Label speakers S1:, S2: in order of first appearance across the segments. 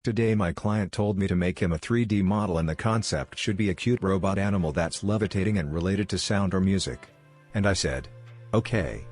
S1: Today my client told me to make him a 3D model and the concept should be a cute robot animal that's levitating and related to sound or music. And I said, okay.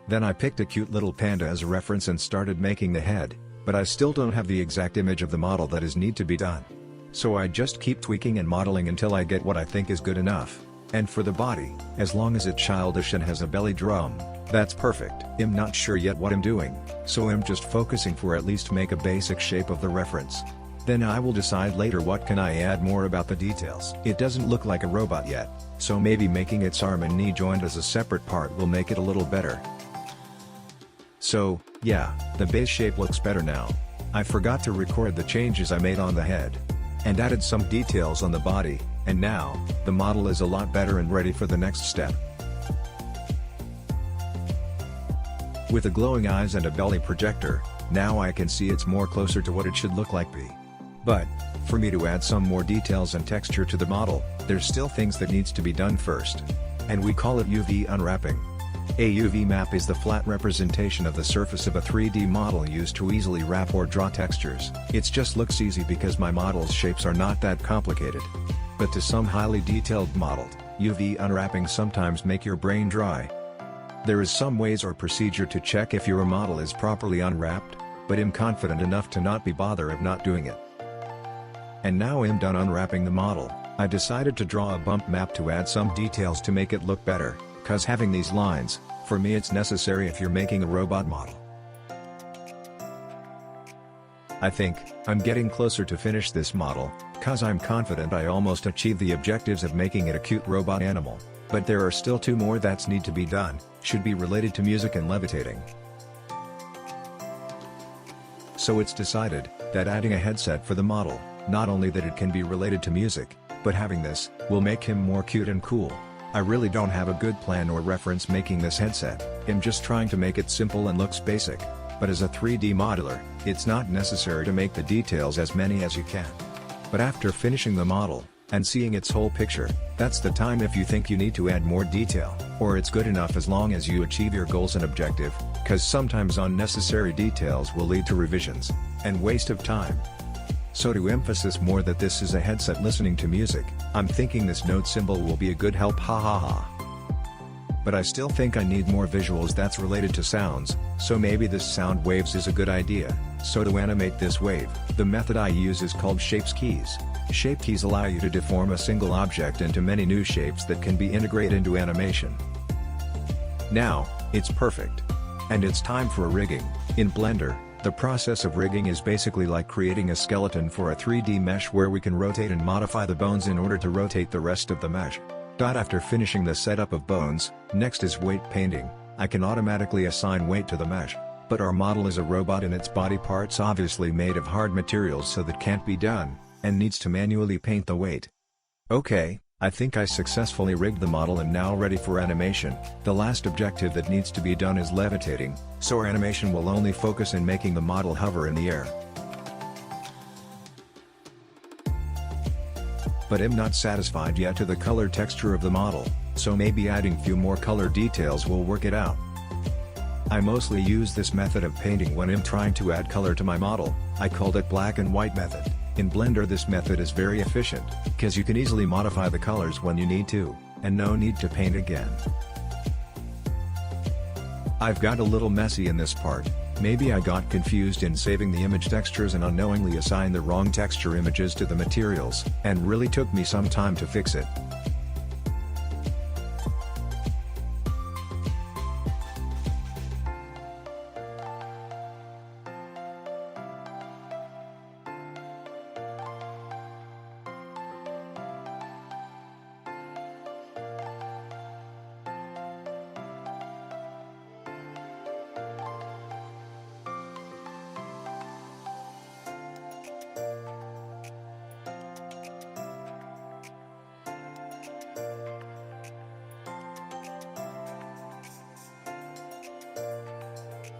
S1: Then I picked a cute little panda as a reference and started making the head, but I still don't have the exact image of the model that is need to be done. So I just keep tweaking and modeling until I get what I think is good enough. And for the body, as long as it's childish and has a belly drum, that's perfect. I'm not sure yet what I'm doing, so I'm just focusing for at least make a basic shape of the reference. Then I will decide later what can I add more about the details. It doesn't look like a robot yet, so maybe making its arm and knee joined as a separate part will make it a little better. So, yeah, the base shape looks better now. I forgot to record the changes I made on the head. And added some details on the body, and now, the model is a lot better and ready for the next step. With the glowing eyes and a belly projector, now I can see it's more closer to what it should look like be. But, for me to add some more details and texture to the model, there's still things that needs to be done first. And we call it UV unwrapping. A UV map is the flat representation of the surface of a 3D model used to easily wrap or draw textures. It just looks easy because my model's shapes are not that complicated. But to some highly detailed modeled, UV unwrapping sometimes make your brain dry. There is some ways or procedure to check if your model is properly unwrapped, but I'm confident enough to not be bothered of not doing it. And now I'm done unwrapping the model, I decided to draw a bump map to add some details to make it look better. Cause having these lines, for me it's necessary if you're making a robot model. I think, I'm getting closer to finish this model, cause I'm confident I almost achieved the objectives of making it a cute robot animal, but there are still two more that's need to be done, should be related to music and levitating. So it's decided, that adding a headset for the model, not only that it can be related to music, but having this, will make him more cute and cool. I really don't have a good plan or reference making this headset, I'm just trying to make it simple and looks basic. But as a 3D modeler, it's not necessary to make the details as many as you can. But after finishing the model, and seeing its whole picture, that's the time if you think you need to add more detail, or it's good enough as long as you achieve your goals and objective, cause sometimes unnecessary details will lead to revisions, and waste of time. So to emphasize more that this is a headset listening to music, I'm thinking this note symbol will be a good help, ha ha ha. But I still think I need more visuals that's related to sounds, so maybe this sound waves is a good idea. So to animate this wave, the method I use is called shapes keys. Shape keys allow you to deform a single object into many new shapes that can be integrated into animation. Now, it's perfect. And it's time for rigging. In Blender, the process of rigging is basically like creating a skeleton for a 3D mesh where we can rotate and modify the bones in order to rotate the rest of the mesh. After finishing the setup of bones, next is weight painting. I can automatically assign weight to the mesh. But our model is a robot and its body parts obviously made of hard materials, so that can't be done, and needs to manually paint the weight. Okay, I think I successfully rigged the model and now ready for animation. The last objective that needs to be done is levitating, so our animation will only focus in making the model hover in the air. But I'm not satisfied yet to the color texture of the model, so maybe adding few more color details will work it out. I mostly use this method of painting when I'm trying to add color to my model. I called it black and white method. In Blender this method is very efficient, cause you can easily modify the colors when you need to, and no need to paint again. I've got a little messy in this part, maybe I got confused in saving the image textures and unknowingly assigned the wrong texture images to the materials, and really took me some time to fix it.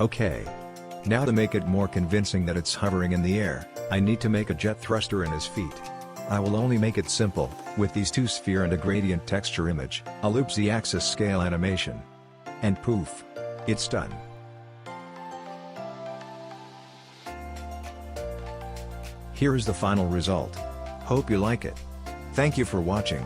S1: Okay. Now to make it more convincing that it's hovering in the air, I need to make a jet thruster in his feet. I will only make it simple, with these two sphere and a gradient texture image, a loop z-axis scale animation. And poof! It's done. Here is the final result. Hope you like it. Thank you for watching.